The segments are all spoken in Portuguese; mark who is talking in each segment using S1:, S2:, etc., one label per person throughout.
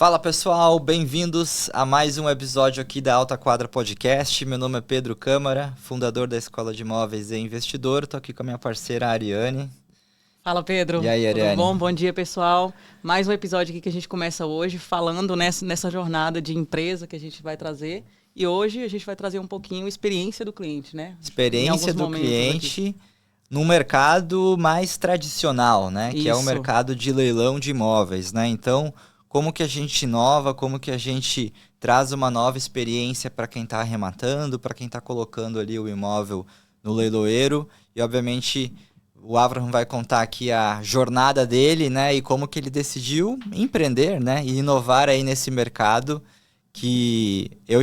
S1: Fala pessoal, bem-vindos a mais um episódio aqui da Alta Quadra Podcast. Meu nome é Pedro Câmara, fundador da Escola de Imóveis e investidor. Estou aqui com a minha parceira Ariane.
S2: Fala, Pedro.
S1: E aí, Ariane?
S2: Tudo bom? Bom dia, pessoal. Mais um episódio aqui que a gente começa hoje falando nessa jornada de empresa que a gente vai trazer. E hoje a gente vai trazer um pouquinho a experiência do cliente, né?
S1: Experiência do cliente no mercado mais tradicional, né? Que é o mercado de leilão de imóveis, né? Então, como que a gente inova, como que a gente traz uma nova experiência para quem está arrematando, para quem está colocando ali o imóvel no leiloeiro. E, obviamente, o Avraham vai contar aqui a jornada dele, né? E como que ele decidiu empreender, né? E inovar aí nesse mercado que eu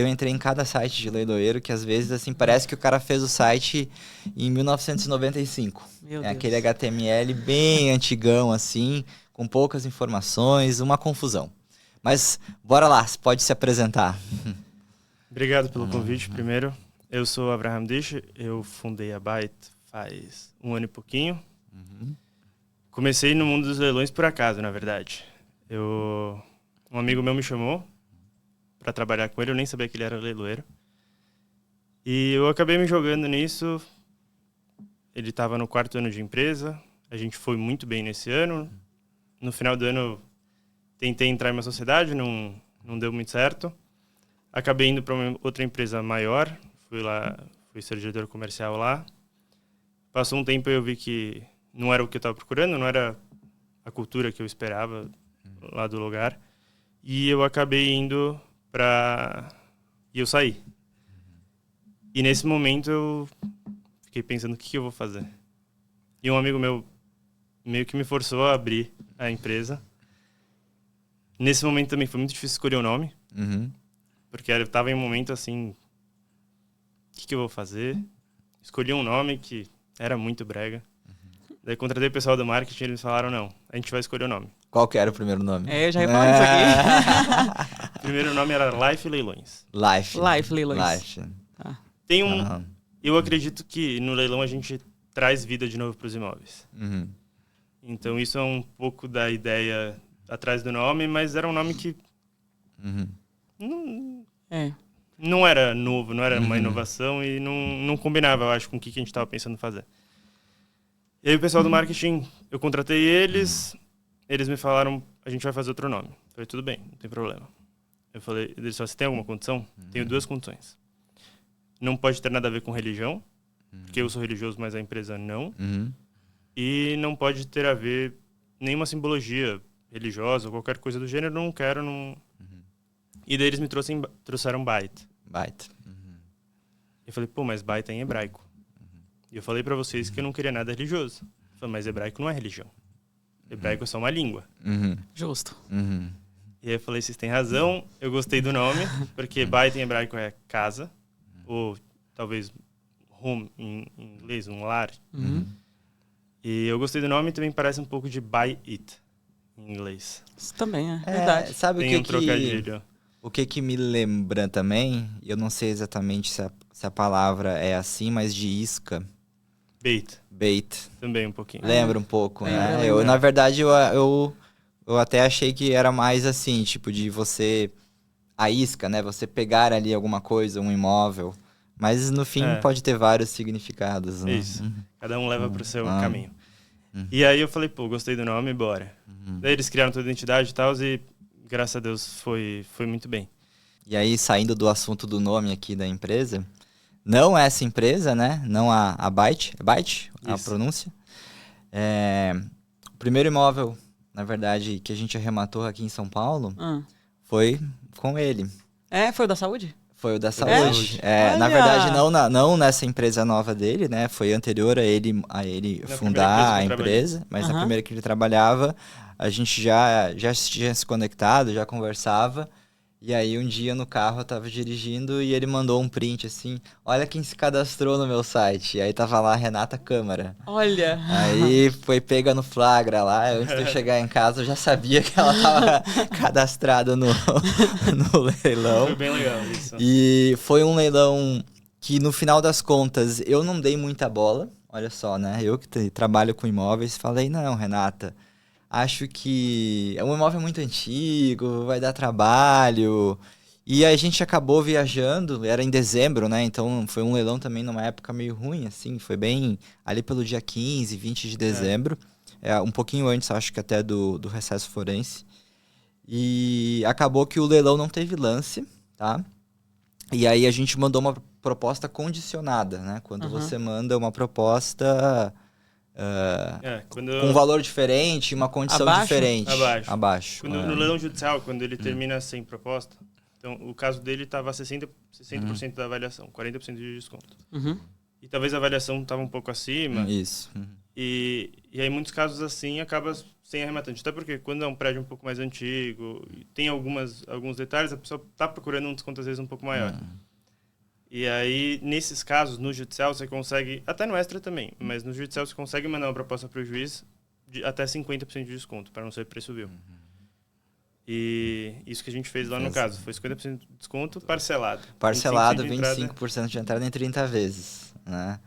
S1: entrei em cada site de leiloeiro que às vezes assim parece que o cara fez o site em 1995.
S2: Meu
S1: É
S2: Deus.
S1: aquele HTML bem antigão assim, com poucas informações, uma confusão. Mas bora lá, você pode se apresentar.
S3: Obrigado pelo convite, primeiro. Eu sou Avraham Dish, eu fundei a Byte faz 1 ano e pouquinho. Comecei no mundo dos leilões por acaso, na verdade. Um amigo meu me chamou para trabalhar com ele, eu nem sabia que ele era leiloeiro. E eu acabei me jogando nisso. Ele estava no 4º ano de empresa, a gente foi muito bem nesse ano. No final do ano, tentei entrar em uma sociedade, não deu muito certo. Acabei indo para outra empresa maior, fui ser diretor comercial lá. Passou um tempo e eu vi que não era o que eu estava procurando, não era a cultura que eu esperava lá do lugar. E eu acabei indo e eu saí. E nesse momento eu fiquei pensando o que eu vou fazer. E um amigo meu meio que me forçou a abrir a empresa. Nesse momento também foi muito difícil escolher o nome. Porque eu estava em um momento assim, o que eu vou fazer? Escolhi um nome que era muito brega. Daí contratei o pessoal do marketing e eles falaram, não, a gente vai escolher o nome.
S1: Qual que era o primeiro nome?
S2: Eu já ia falar isso aqui.
S3: O primeiro nome era Life Leilões.
S1: Life
S2: Leilões.
S1: Tá.
S3: Tem Eu acredito que no leilão a gente traz vida de novo para os imóveis. Então isso é um pouco da ideia atrás do nome, mas era um nome que não era novo, não era uma inovação e não combinava, eu acho, com o que a gente estava pensando em fazer. E aí o pessoal do marketing, eu contratei eles me falaram, a gente vai fazer outro nome. Eu falei, tudo bem, não tem problema. Eu falei, eles falaram, você tem alguma condição? Tenho 2 condições. Não pode ter nada a ver com religião, porque eu sou religioso, mas a empresa não. E não pode ter a ver nenhuma simbologia religiosa ou qualquer coisa do gênero, não quero. E daí eles me trouxeram Byte. Eu falei, pô, mas Byte é em hebraico. E eu falei pra vocês que eu não queria nada religioso. Eu falei, mas hebraico não é religião. Hebraico é só uma língua.
S2: Justo.
S3: E aí eu falei, vocês têm razão, eu gostei do nome, porque Byte em hebraico é casa, ou talvez home em inglês, um lar. E eu gostei do nome e também parece um pouco de buy it em inglês.
S2: Isso também é verdade.
S1: Sabe
S3: Tem um trocadilho.
S1: O que me lembra também, eu não sei exatamente se a palavra é assim, mas de isca. Bait.
S3: Também um pouquinho.
S1: Lembra um pouco, né?
S2: Lembra.
S1: Na verdade, eu até achei que era mais assim, tipo, de você... A isca, né? Você pegar ali alguma coisa, um imóvel. Mas no fim pode ter vários significados, né?
S3: Isso. Cada um leva pro seu caminho. E aí eu falei, pô, gostei do nome, bora. Daí eles criaram toda a identidade e tal, e graças a Deus foi muito bem.
S1: E aí, saindo do assunto do nome aqui da empresa, não essa empresa, né? Não a Byte, é Byte a pronúncia. O primeiro imóvel, na verdade, que a gente arrematou aqui em São Paulo, foi com ele.
S2: Foi o da saúde?
S1: Foi o da saúde. Na
S2: Olha!
S1: verdade, não nessa empresa nova dele, né? Foi anterior a ele fundar a empresa, mas na primeira que ele trabalhava, a gente já tinha se conectado, já conversava. E aí um dia no carro eu tava dirigindo e ele mandou um print assim, olha quem se cadastrou no meu site. E aí tava lá a Renata Câmara.
S2: Olha!
S1: Aí foi pega no flagra lá, antes de eu chegar em casa eu já sabia que ela tava cadastrada no leilão.
S3: Foi bem legal isso.
S1: E foi um leilão que no final das contas eu não dei muita bola, olha só, né? Eu que trabalho com imóveis, falei, não, Renata, acho que é um imóvel muito antigo, vai dar trabalho. E a gente acabou viajando, era em dezembro, né? Então foi um leilão também numa época meio ruim, assim. Foi bem ali pelo dia 15, 20 de dezembro. Um pouquinho antes, acho que até do recesso forense. E acabou que o leilão não teve lance, tá? E aí a gente mandou uma proposta condicionada, né? Quando você manda uma proposta com um valor diferente, uma condição diferente. Abaixo.
S3: No leilão judicial, quando ele termina sem proposta, então o caso dele estava 60% da avaliação, 40% de desconto. E talvez a avaliação estava um pouco acima.
S1: Isso.
S3: E aí, em muitos casos assim, acaba sem arrematante. Até porque quando é um prédio um pouco mais antigo, tem alguns detalhes, a pessoa está procurando um desconto às vezes um pouco maior. E aí, nesses casos, no judicial, você consegue, até no extra também, mas no judicial você consegue mandar uma proposta para o juiz de até 50% de desconto, para não ser preço vil. E isso que a gente fez lá no caso, foi 50% de desconto parcelado.
S1: Parcelado, 25% de entrada em 30 vezes, né?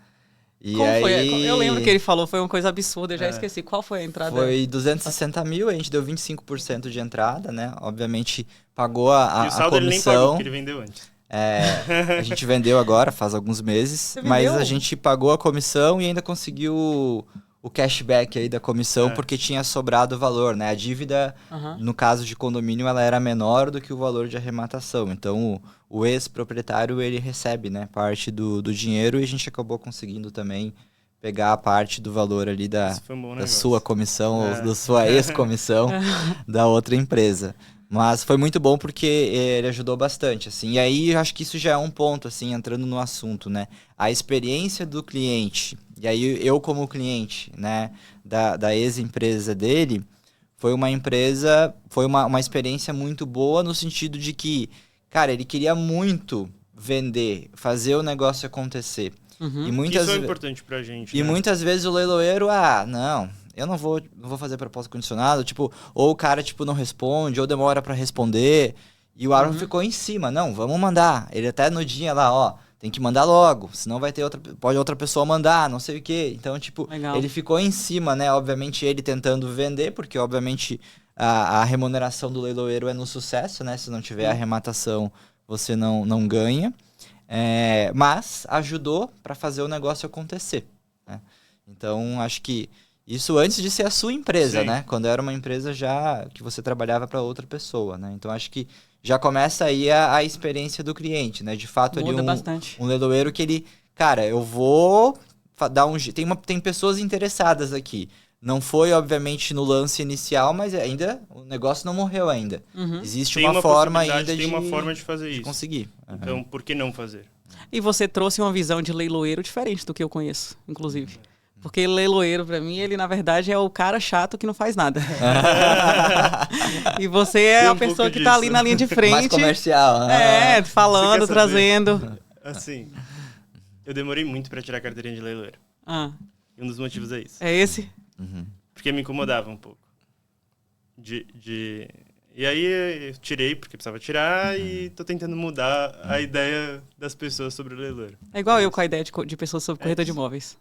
S1: E
S2: Como
S1: aí...
S2: foi? Eu lembro que ele falou, foi uma coisa absurda, eu já esqueci. Qual foi a entrada?
S1: Foi 260 mil, a gente deu 25% de entrada, né? Obviamente, pagou a comissão.
S3: E o saldo ele nem pagou, porque ele vendeu antes.
S1: A gente vendeu agora, faz alguns meses, mas a gente pagou a comissão e ainda conseguiu o cashback aí da comissão, porque tinha sobrado o valor, né? A dívida, no caso de condomínio, ela era menor do que o valor de arrematação. Então, o ex-proprietário, ele recebe, né, parte do dinheiro e a gente acabou conseguindo também pegar a parte do valor ali da sua comissão ou da sua ex-comissão da outra empresa. Mas foi muito bom porque ele ajudou bastante, assim. E aí, eu acho que isso já é um ponto, assim, entrando no assunto, né? A experiência do cliente, e aí eu como cliente, né, da ex-empresa dele, foi uma experiência muito boa no sentido de que, cara, ele queria muito vender, fazer o negócio acontecer.
S3: E muitas isso é importante pra gente,
S1: E muitas vezes o leiloeiro, não... Eu não vou fazer proposta condicionada, tipo, ou o cara, tipo, não responde, ou demora pra responder, e o Aaron ficou em cima, não, vamos mandar. Ele até no dia lá, tem que mandar logo, senão pode outra pessoa mandar, não sei o quê. Então, tipo, ele ficou em cima, né, obviamente ele tentando vender, porque obviamente a remuneração do leiloeiro é no sucesso, né, se não tiver arrematação, você não ganha, mas ajudou pra fazer o negócio acontecer, né? Então, acho que isso antes de ser a sua empresa, né? Quando era uma empresa já que você trabalhava para outra pessoa, né? Então, acho que já começa aí a experiência do cliente, né? De fato, ali um leiloeiro que ele... Cara, eu vou dar um... Tem pessoas interessadas aqui. Não foi, obviamente, no lance inicial, mas ainda o negócio não morreu ainda. Existe uma forma ainda
S3: tem uma forma de fazer isso.
S1: Conseguir.
S3: Então, por que não fazer?
S2: E você trouxe uma visão de leiloeiro diferente do que eu conheço, inclusive. Porque leiloeiro, pra mim, ele, na verdade, é o cara chato que não faz nada. E você é a pessoa que tá ali na linha de frente.
S1: Mais comercial, né?
S2: Falando, trazendo.
S3: Assim, eu demorei muito pra tirar a carteirinha de leiloeiro. E um dos motivos é isso.
S2: É esse?
S3: Porque me incomodava um pouco. E aí eu tirei, porque precisava tirar, e tô tentando mudar a ideia das pessoas sobre o leiloeiro.
S2: É igual eu com a ideia de pessoas sobre corretor de imóveis.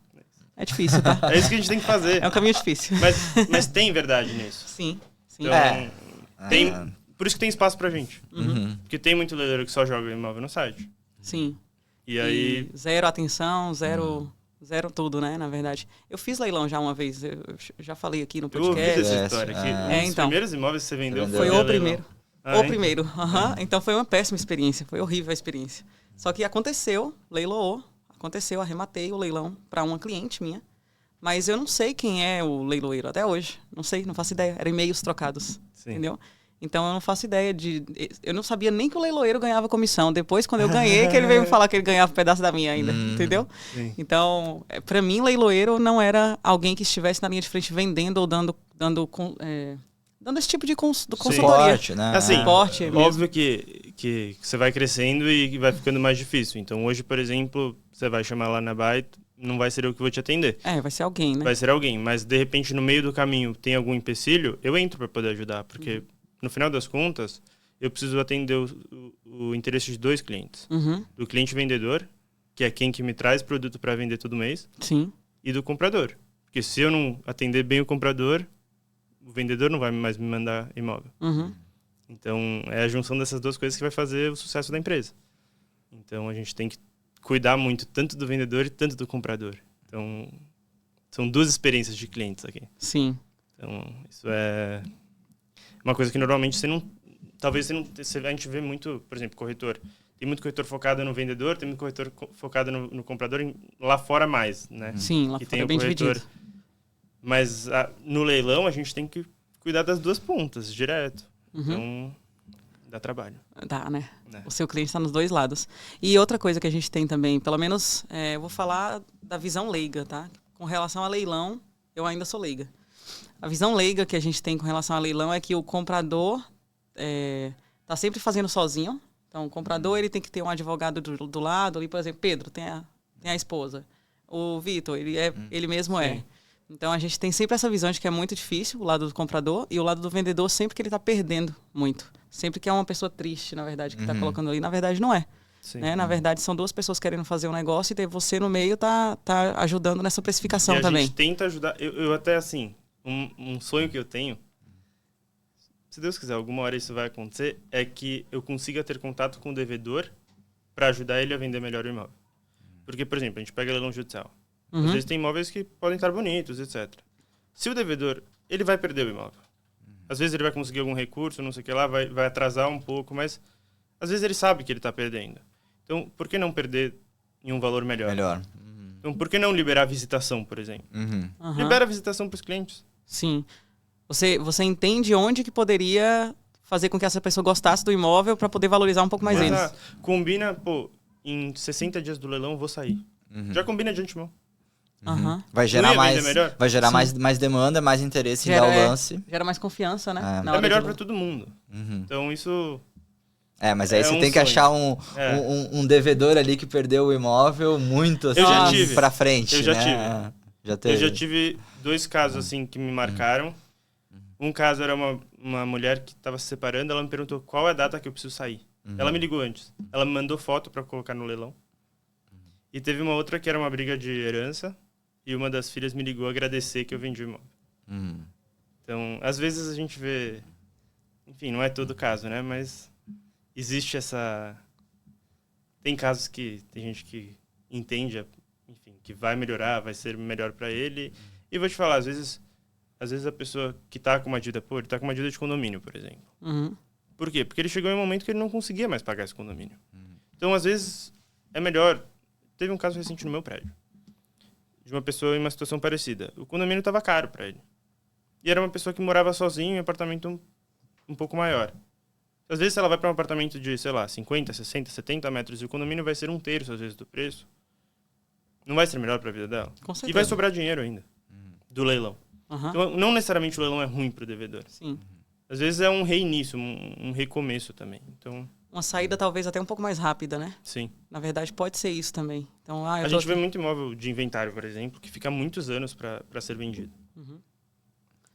S2: É difícil, tá?
S3: É isso que a gente tem que fazer.
S2: É um caminho difícil.
S3: Mas tem verdade nisso.
S2: Sim.
S3: Então, por isso que tem espaço pra gente. Porque tem muito leiloeiro que só joga imóvel no site.
S2: Sim.
S3: E aí...
S2: zero atenção, zero tudo, né? Na verdade. Eu fiz leilão já uma vez. Eu já falei aqui no podcast.
S3: Eu ouvi essa história aqui.
S2: Então,
S3: os primeiros imóveis que você vendeu
S2: foi o primeiro.
S3: O
S2: primeiro. Então foi uma péssima experiência. Foi horrível a experiência. Só que aconteceu, leiloou. Arrematei o leilão para uma cliente minha, mas eu não sei quem é o leiloeiro até hoje. Não sei, não faço ideia. Eram e-mails trocados, entendeu? Então eu não faço ideia eu não sabia nem que o leiloeiro ganhava comissão. Depois, quando eu ganhei, que ele veio me falar que ele ganhava um pedaço da minha ainda, entendeu?
S3: Sim.
S2: Então, para mim, leiloeiro não era alguém que estivesse na linha de frente vendendo ou dando esse tipo de consultoria.
S1: Suporte, né?
S3: Assim,
S2: suporte
S3: óbvio que você vai crescendo e vai ficando mais difícil. Então, hoje, por exemplo, você vai chamar lá na Byte, não vai ser eu que vou te atender.
S2: Vai ser alguém, né?
S3: Vai ser alguém. Mas, de repente, no meio do caminho tem algum empecilho, eu entro para poder ajudar. Porque, no final das contas, eu preciso atender o interesse de dois clientes. Do cliente vendedor, que é quem que me traz produto para vender todo mês.
S2: Sim.
S3: E do comprador. Porque se eu não atender bem o comprador, o vendedor não vai mais me mandar imóvel. Então, é a junção dessas duas coisas que vai fazer o sucesso da empresa. Então, a gente tem que cuidar muito tanto do vendedor e tanto do comprador. Então, são duas experiências de clientes aqui.
S2: Sim.
S3: Então, isso é uma coisa que normalmente você não... Talvez você não... A gente vê muito, por exemplo, corretor. Tem muito corretor focado no vendedor, tem muito corretor focado no comprador, lá fora mais, né?
S2: Sim, lá fora é bem dividido.
S3: Mas no leilão, a gente tem que cuidar das duas pontas, direto. Então, dá trabalho.
S2: Dá, né? O seu cliente está nos dois lados. E outra coisa que a gente tem também, pelo menos, eu vou falar da visão leiga, tá? Com relação a leilão, eu ainda sou leiga. A visão leiga que a gente tem com relação a leilão é que o comprador tá sempre fazendo sozinho. Então, o comprador ele tem que ter um advogado do lado. Ali, por exemplo, Pedro tem a esposa. O Vitor, ele mesmo é. Então, a gente tem sempre essa visão de que é muito difícil, o lado do comprador, e o lado do vendedor sempre que ele está perdendo muito. Sempre que é uma pessoa triste, na verdade, que está colocando ali. Na verdade, não é. Né? Na verdade, são duas pessoas querendo fazer um negócio e você no meio tá ajudando nessa precificação também.
S3: A gente tenta ajudar. Eu até, assim, um sonho que eu tenho, se Deus quiser, alguma hora isso vai acontecer, é que eu consiga ter contato com o devedor para ajudar ele a vender melhor o imóvel. Porque, por exemplo, a gente pega leilão judicial. Às vezes tem imóveis que podem estar bonitos, etc. Se o devedor, ele vai perder o imóvel. Às vezes ele vai conseguir algum recurso, não sei o que lá, vai atrasar um pouco, mas às vezes ele sabe que ele está perdendo. Então, por que não perder em um valor melhor? Então, por que não liberar a visitação, por exemplo? Libera a visitação para os clientes.
S2: Sim. Você entende onde que poderia fazer com que essa pessoa gostasse do imóvel para poder valorizar um pouco mais eles.
S3: Combina, em 60 dias do leilão eu vou sair. Já combina de antemão.
S1: Vai gerar mais demanda, mais interesse em dar o lance.
S2: Gera mais confiança, né?
S3: É melhor para todo mundo. Então isso...
S1: mas aí você tem que achar um devedor ali que perdeu o imóvel muito assim pra frente.
S3: Eu já tive 2 casos assim que me marcaram. Um caso era uma mulher que estava se separando, ela me perguntou qual é a data que eu preciso sair. Ela me ligou antes. Ela me mandou foto para colocar no leilão. E teve uma outra que era uma briga de herança. E uma das filhas me ligou agradecer que eu vendi o imóvel. Então, às vezes a gente vê... Enfim, não é todo caso, né? Mas existe essa... Tem casos que tem gente que entende, enfim, que vai melhorar, vai ser melhor para ele. E vou te falar, às vezes a pessoa que tá com uma dívida, ele tá com uma dívida de condomínio, por exemplo. Por quê? Porque ele chegou em um momento que ele não conseguia mais pagar esse condomínio. Então, às vezes, é melhor... Teve um caso recente no meu prédio. De uma pessoa em uma situação parecida. O condomínio estava caro para ele. E era uma pessoa que morava sozinha em um apartamento um pouco maior. Às vezes, se ela vai para um apartamento de, sei lá, 50, 60, 70 metros e o condomínio vai ser 1/3, às vezes, do preço, não vai ser melhor para a vida dela.
S2: Com certeza.
S3: E vai sobrar dinheiro ainda do leilão. Então, não necessariamente o leilão é ruim para o devedor.
S2: Sim.
S3: Às vezes é um reinício, um recomeço também. Então...
S2: Uma saída talvez até um pouco mais rápida, né?
S3: Sim.
S2: Na verdade, pode ser isso também. Então,
S3: a gente vê muito imóvel de inventário, por exemplo, que fica muitos anos para ser vendido.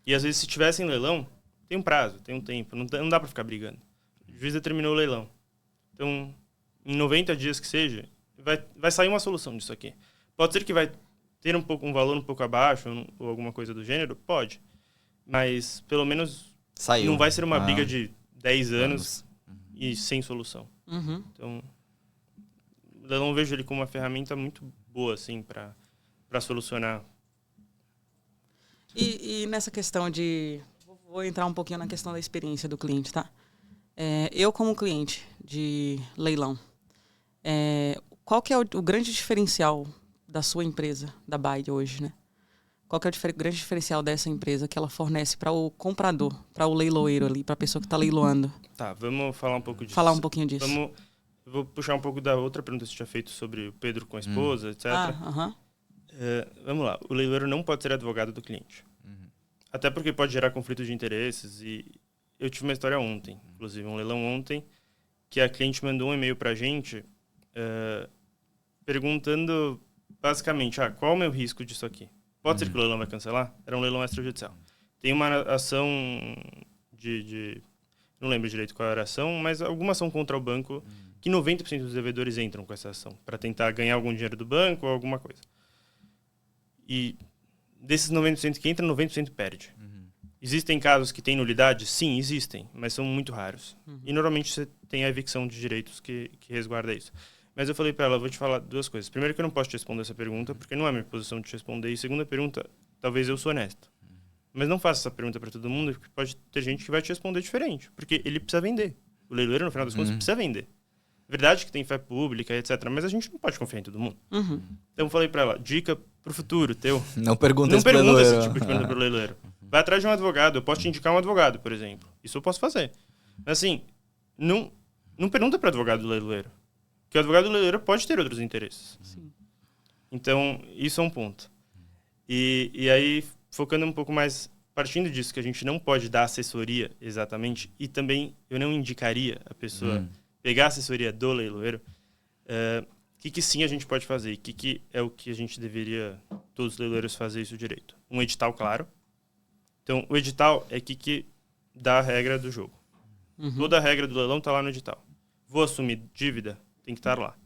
S3: E às vezes, se tivesse em leilão, tem um prazo, tem um tempo. Não dá para ficar brigando. O juiz determinou o leilão. Então, em 90 dias que seja, vai sair uma solução disso aqui. Pode ser que vai ter um valor um pouco abaixo ou alguma coisa do gênero? Pode. Mas, pelo menos, não vai ser uma briga de 10 anos e sem solução. Então, eu não vejo ele como uma ferramenta muito boa, assim, para solucionar.
S2: E nessa questão de... Vou entrar um pouquinho na questão da experiência do cliente, tá? Eu, como cliente de leilão, qual que é o grande diferencial da sua empresa, da Byte hoje, né? Qual que é o grande diferencial dessa empresa que ela fornece para o comprador, para o leiloeiro ali, para a pessoa que está leiloando?
S3: Tá, vamos falar um pouco disso.
S2: Falar um pouquinho disso.
S3: Eu vou puxar um pouco da outra pergunta que você tinha feito sobre o Pedro com a esposa, etc. Vamos lá. O leiloeiro não pode ser advogado do cliente. Até porque pode gerar conflito de interesses. E eu tive uma história ontem, inclusive um leilão ontem, que a cliente mandou um e-mail para a gente perguntando basicamente, qual é o meu risco disso aqui? Pode ser que o leilão vai cancelar? Era um leilão extrajudicial. Tem uma ação não lembro direito qual era a ação, mas alguma ação contra o banco que 90% dos devedores entram com essa ação para tentar ganhar algum dinheiro do banco ou alguma coisa. E desses 90% que entram, 90% perde. existem casos que têm nulidade? Sim, existem, mas são muito raros. E normalmente você tem a evicção de direitos que resguarda isso. Mas eu falei para ela, vou te falar duas coisas. Primeiro que eu não posso te responder essa pergunta, porque não é minha posição de te responder. E segunda pergunta, talvez eu sou honesto. Mas não faça essa pergunta para todo mundo, porque pode ter gente que vai te responder diferente. Porque ele precisa vender. O leiloeiro, no final das contas, precisa vender. Verdade que tem fé pública, etc. Mas a gente não pode confiar em todo mundo. Então eu falei para ela, dica pro futuro teu.
S1: Não pergunta
S3: esse tipo de pergunta pro leiloeiro. Vai atrás de um advogado. Eu posso te indicar um advogado, por exemplo. Isso eu posso fazer. Mas assim, não pergunta para advogado do leiloeiro. Porque o advogado do leiloeiro pode ter outros interesses.
S2: Sim.
S3: Então, isso é um ponto. E aí, focando um pouco mais, partindo disso, que a gente não pode dar assessoria exatamente, e também eu não indicaria a pessoa pegar a assessoria do leiloeiro, o que sim a gente pode fazer? E o que é o que a gente deveria, todos os leiloeiros, fazer isso direito? Um edital claro. Então, o edital é que dá a regra do jogo. Toda a regra do leilão está lá no edital. Vou assumir dívida? Tem que estar lá.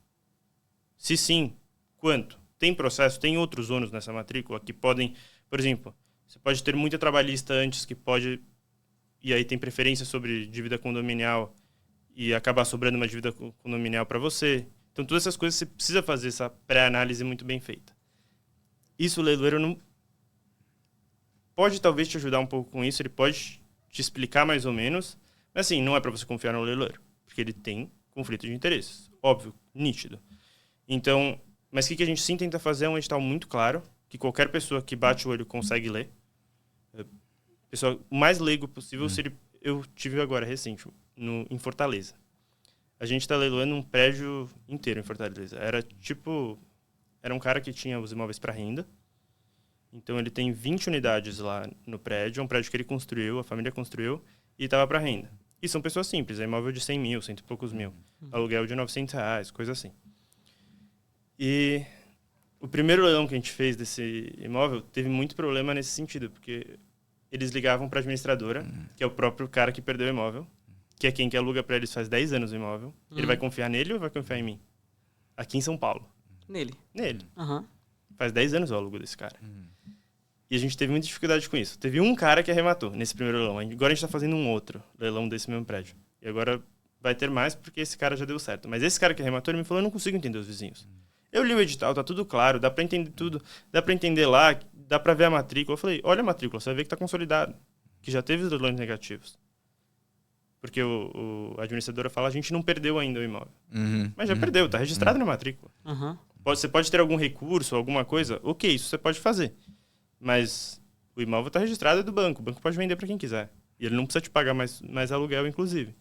S3: Se sim, quanto? Tem processo, tem outros ônus nessa matrícula que podem... Por exemplo, você pode ter muita trabalhista antes que pode... E aí tem preferência sobre dívida condominial e acabar sobrando uma dívida condominial para você. Então, todas essas coisas você precisa fazer essa pré-análise muito bem feita. Isso o leiloeiro não... Pode talvez te ajudar um pouco com isso, ele pode te explicar mais ou menos, mas assim, não é para você confiar no leiloeiro, porque ele tem conflito de interesses. Óbvio, nítido. Então, mas o que a gente sim tenta fazer é um edital muito claro, que qualquer pessoa que bate o olho consegue ler. Pessoal, o mais leigo possível seria... Eu tive agora, recente, em Fortaleza. A gente está leiloando um prédio inteiro em Fortaleza. Era um cara que tinha os imóveis para renda. Então, ele tem 20 unidades lá no prédio. É um prédio que ele construiu, a família construiu, e estava para renda. E são pessoas simples, é imóvel de 100 mil, 100 e poucos mil. Aluguel de R$900, coisa assim. E o primeiro leilão que a gente fez desse imóvel teve muito problema nesse sentido, porque eles ligavam para a administradora, que é o próprio cara que perdeu o imóvel, que é quem que aluga para eles faz 10 anos o imóvel. Ele vai confiar nele ou vai confiar em mim? Aqui em São Paulo.
S2: Nele.
S3: Faz 10 anos o alugo desse cara. E a gente teve muita dificuldade com isso. Teve um cara que arrematou nesse primeiro leilão. Agora a gente está fazendo um outro leilão desse mesmo prédio. E agora vai ter mais porque esse cara já deu certo. Mas esse cara que arrematou, ele me falou, eu não consigo entender os vizinhos. Eu li o edital, tá tudo claro, dá para entender tudo. Dá para entender lá, dá para ver a matrícula. Eu falei, olha a matrícula, você vai ver que tá consolidado. Que já teve os leilões negativos. Porque a administradora fala, a gente não perdeu ainda o imóvel. Mas já perdeu, tá registrado na matrícula. Você pode ter algum recurso, alguma coisa, ok, isso você pode fazer. Mas o imóvel está registrado do banco. O banco pode vender para quem quiser. E ele não precisa te pagar mais aluguel, inclusive.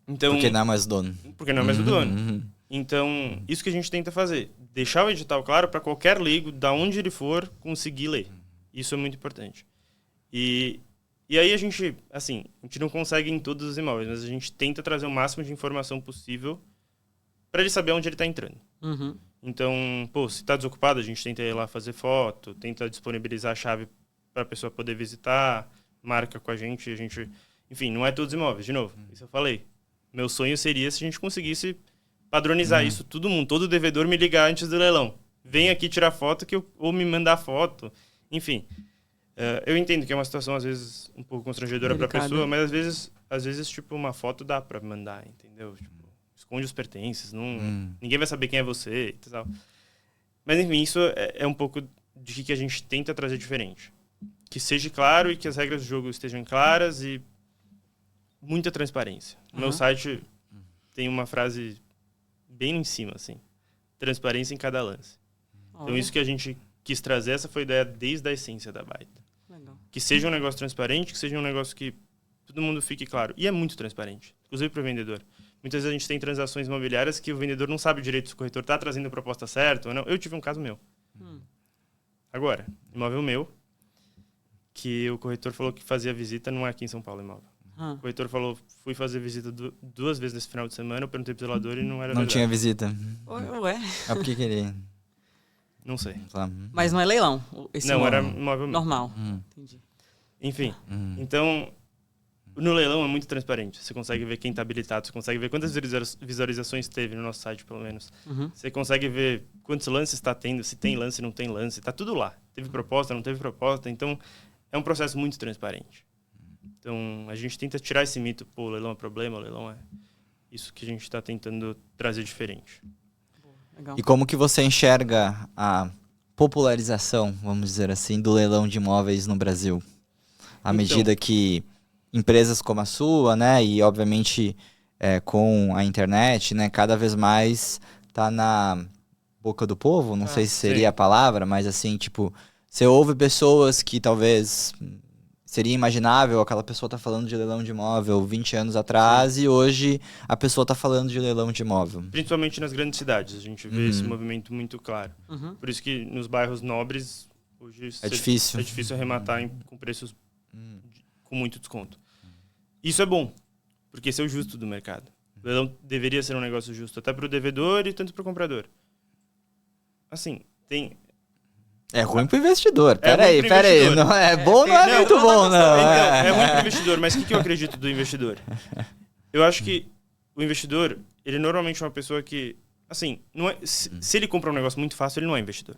S3: Então,
S1: porque não é mais dono.
S3: Porque não é mais o dono. Então, isso que a gente tenta fazer. Deixar o edital claro para qualquer leigo, da onde ele for, conseguir ler. Isso é muito importante. E aí a gente não consegue em todos os imóveis, mas a gente tenta trazer o máximo de informação possível para ele saber onde ele está entrando. Então, se está desocupado, a gente tenta ir lá fazer foto, tenta disponibilizar a chave para a pessoa poder visitar, marca com a gente, Enfim, não é todos os imóveis, de novo, isso eu falei. Meu sonho seria se a gente conseguisse padronizar isso, todo devedor me ligar antes do leilão. Vem aqui tirar foto ou me mandar foto. Enfim, eu entendo que é uma situação, às vezes, um pouco constrangedora para a pessoa, mas às vezes, tipo, uma foto dá para mandar, entendeu? Tipo, esconde os pertences, ninguém vai saber quem é você e tal. Mas, enfim, isso é um pouco de que a gente tenta trazer diferente. Que seja claro e que as regras do jogo estejam claras e muita transparência. No meu site tem uma frase bem em cima, assim. Transparência em cada lance. Então, isso que a gente quis trazer, essa foi a ideia desde a essência da Baita.
S2: Legal.
S3: Que seja um negócio transparente, que seja um negócio que todo mundo fique claro. E é muito transparente, inclusive para o vendedor. Muitas vezes a gente tem transações imobiliárias que o vendedor não sabe direito se o corretor está trazendo a proposta certa ou não. Eu tive um caso meu. Agora, imóvel meu, que o corretor falou que fazia visita, não é aqui em São Paulo, imóvel. O corretor falou, fui fazer visita 2 vezes nesse final de semana, eu perguntei pro zelador e não era verdade.
S1: Não tinha visita.
S2: Ué?
S1: É porque queria.
S3: Não sei.
S2: Mas não é leilão?
S3: Não, era imóvel
S2: normal. Entendi.
S3: Enfim, então, no leilão é muito transparente. Você consegue ver quem está habilitado, você consegue ver quantas visualizações teve no nosso site, pelo menos. Você consegue ver quantos lances está tendo, se tem lance, não tem lance. Está tudo lá. Teve proposta, não teve proposta. Então, é um processo muito transparente. Então, a gente tenta tirar esse mito, pô, o leilão é problema, o leilão é isso que a gente está tentando trazer diferente.
S2: Legal.
S1: E como que você enxerga a popularização, vamos dizer assim, do leilão de imóveis no Brasil? À medida que empresas como a sua, né, e obviamente com a internet, né, cada vez mais tá na boca do povo, não sei se seria a palavra, mas assim, tipo, você ouve pessoas que talvez seria imaginável aquela pessoa tá falando de leilão de imóvel 20 anos atrás e hoje a pessoa tá falando de leilão de imóvel.
S3: Principalmente nas grandes cidades, a gente vê esse movimento muito claro. Por isso que nos bairros nobres, hoje é difícil arrematar com preços com muito desconto. Isso é bom, porque esse é o justo do mercado. O leilão deveria ser um negócio justo, até para o devedor e tanto para o comprador. Assim, tem...
S1: É ruim pro investidor. Peraí. Não é bom, não é muito bom, não.
S3: É ruim pro investidor, mas o que eu acredito do investidor? Eu acho que o investidor, ele normalmente é uma pessoa que, assim, não é, se ele compra um negócio muito fácil, ele não é investidor.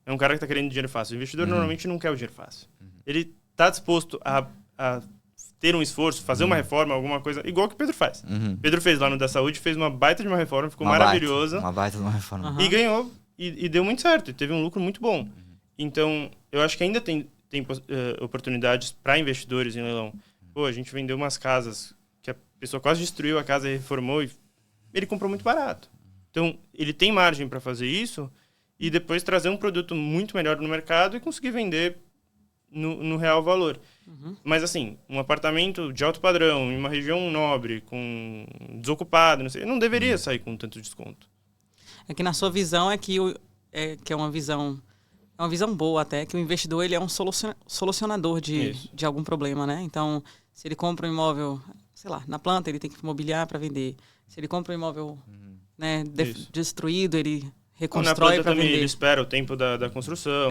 S3: É um cara que tá querendo dinheiro fácil. O investidor normalmente não quer o dinheiro fácil. Ele tá disposto a ter um esforço, fazer uma reforma, alguma coisa, igual que o Pedro faz. Pedro fez lá no Da Saúde, fez uma baita de uma reforma, ficou maravilhosa.
S1: Uma baita de uma reforma.
S3: E ganhou. E deu muito certo, e teve um lucro muito bom. Então, eu acho que ainda tem oportunidades para investidores em leilão. Pô, a gente vendeu umas casas que a pessoa quase destruiu a casa e reformou, e ele comprou muito barato. Então, ele tem margem para fazer isso e depois trazer um produto muito melhor no mercado e conseguir vender no real valor. Mas, assim, um apartamento de alto padrão, em uma região nobre, com desocupado, não deveria sair com tanto desconto.
S2: É que na sua visão que é uma visão boa até, que o investidor ele é um solucionador de algum problema, né? Então, se ele compra um imóvel, sei lá, na planta, ele tem que mobiliar para vender. Se ele compra um imóvel né, destruído, ele reconstrói para vender.
S3: Ele espera o tempo da construção.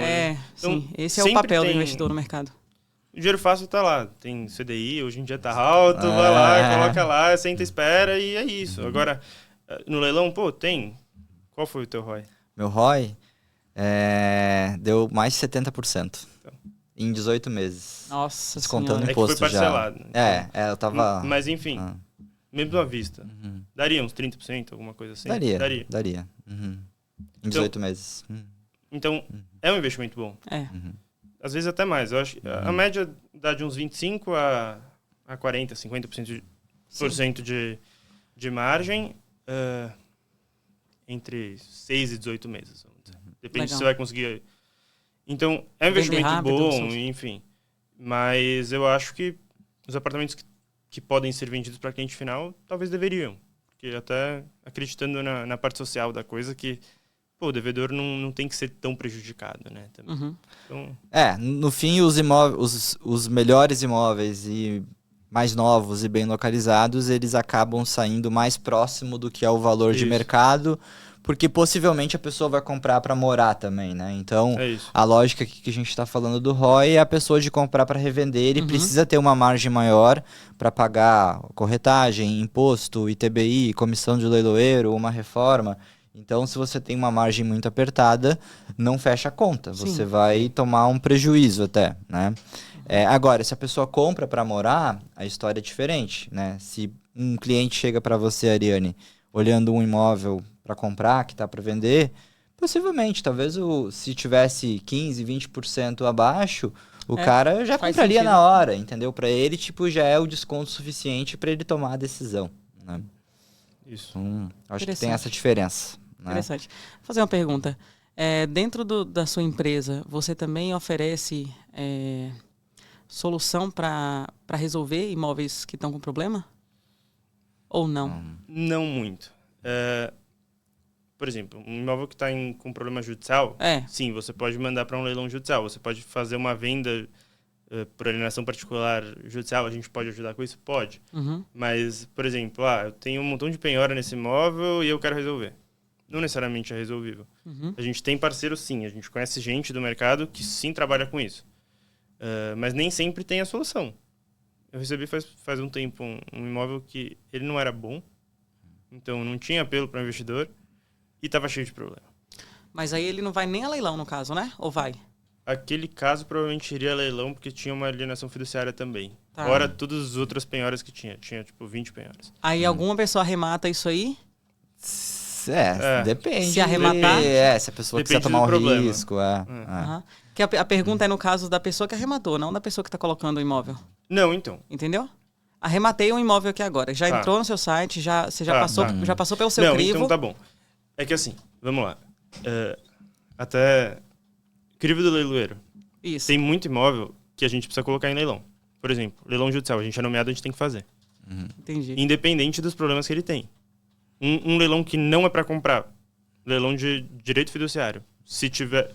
S2: Então, sim. Esse é o papel do investidor no mercado.
S3: O dinheiro fácil tá lá. Tem CDI, hoje em dia tá alto, vai lá, coloca lá, senta, espera e é isso. Agora, no leilão, pô, tem... Qual foi o teu ROI?
S1: Meu ROI deu mais de 70%. Então. Em 18 meses.
S2: Nossa
S1: descontando imposto
S3: que foi parcelado.
S1: Já. Eu tava...
S3: Mas enfim, mesmo à vista. Daria uns 30%, alguma coisa assim?
S1: Daria. Em 18 meses.
S3: Então, é um investimento bom. Às vezes até mais. Eu acho que a média dá de uns 25% a 40%, 50% de margem. Entre 6 e 18 meses. Depende se você vai conseguir. Então, é um investimento bom, enfim. Mas eu acho que os apartamentos que podem ser vendidos para cliente final, talvez deveriam. Porque até acreditando na parte social da coisa, que o devedor não tem que ser tão prejudicado, né? Também. Então...
S1: no fim, os melhores imóveis e mais novos e bem localizados, eles acabam saindo mais próximo do que é o valor de mercado, porque possivelmente a pessoa vai comprar para morar também, né? Então, a lógica que a gente está falando do ROI é a pessoa de comprar para revender, ele precisa ter uma margem maior para pagar corretagem, imposto, ITBI, comissão de leiloeiro, uma reforma. Então, se você tem uma margem muito apertada, não fecha a conta. Você vai tomar um prejuízo até, né? Agora, se a pessoa compra para morar, a história é diferente, né? Se um cliente chega para você, Ariane, olhando um imóvel para comprar, que está para vender, possivelmente, talvez se tivesse 15%, 20% abaixo, o cara já compraria na hora, entendeu? Para ele, já é o desconto suficiente para ele tomar a decisão, né?
S3: Isso.
S1: Acho que tem essa diferença. Né?
S2: Interessante. Vou fazer uma pergunta. Dentro da sua empresa, você também oferece solução para resolver imóveis que estão com problema? Ou não?
S3: Não muito. Por exemplo, um imóvel que está com problema judicial, sim, você pode mandar para um leilão judicial. Você pode fazer uma venda por alienação particular judicial. A gente pode ajudar com isso? Pode. Mas, por exemplo, eu tenho um montão de penhora nesse imóvel e eu quero resolver. Não necessariamente é resolvível. A gente tem parceiro, sim. A gente conhece gente do mercado que sim trabalha com isso. Mas nem sempre tem a solução. Eu recebi faz um tempo um imóvel que ele não era bom, então não tinha apelo para o investidor e estava cheio de problema.
S2: Mas aí ele não vai nem a leilão, no caso, né? Ou vai?
S3: aquele caso provavelmente iria a leilão porque tinha uma alienação fiduciária também.
S2: Tá.
S3: Fora todas as outras penhoras que tinha. Tinha, tipo, 20 penhoras.
S2: Aí alguma pessoa arremata isso aí?
S1: Depende.
S2: Se arrematar?
S1: Se a pessoa quiser
S3: Depende
S1: tomar
S3: do
S1: um
S3: problema.
S1: risco.
S2: Aham. Que a pergunta é no caso da pessoa que arrematou, não da pessoa que está colocando o imóvel.
S3: Não, então.
S2: Entendeu? Arrematei um imóvel aqui agora. Já
S3: Tá.
S2: entrou no seu site, você já,
S3: Tá,
S2: passou,
S3: tá.
S2: já passou pelo seu
S3: Não,
S2: crivo.
S3: então tá bom. É que assim, vamos lá. Até crivo do leiloeiro.
S2: Isso.
S3: Tem muito imóvel que a gente precisa colocar em leilão. Por exemplo, leilão judicial. A gente é nomeado, a gente tem que fazer.
S2: Entendi.
S3: Independente dos problemas que ele tem. Um leilão que não é para comprar. Leilão de direito fiduciário. Se tiver...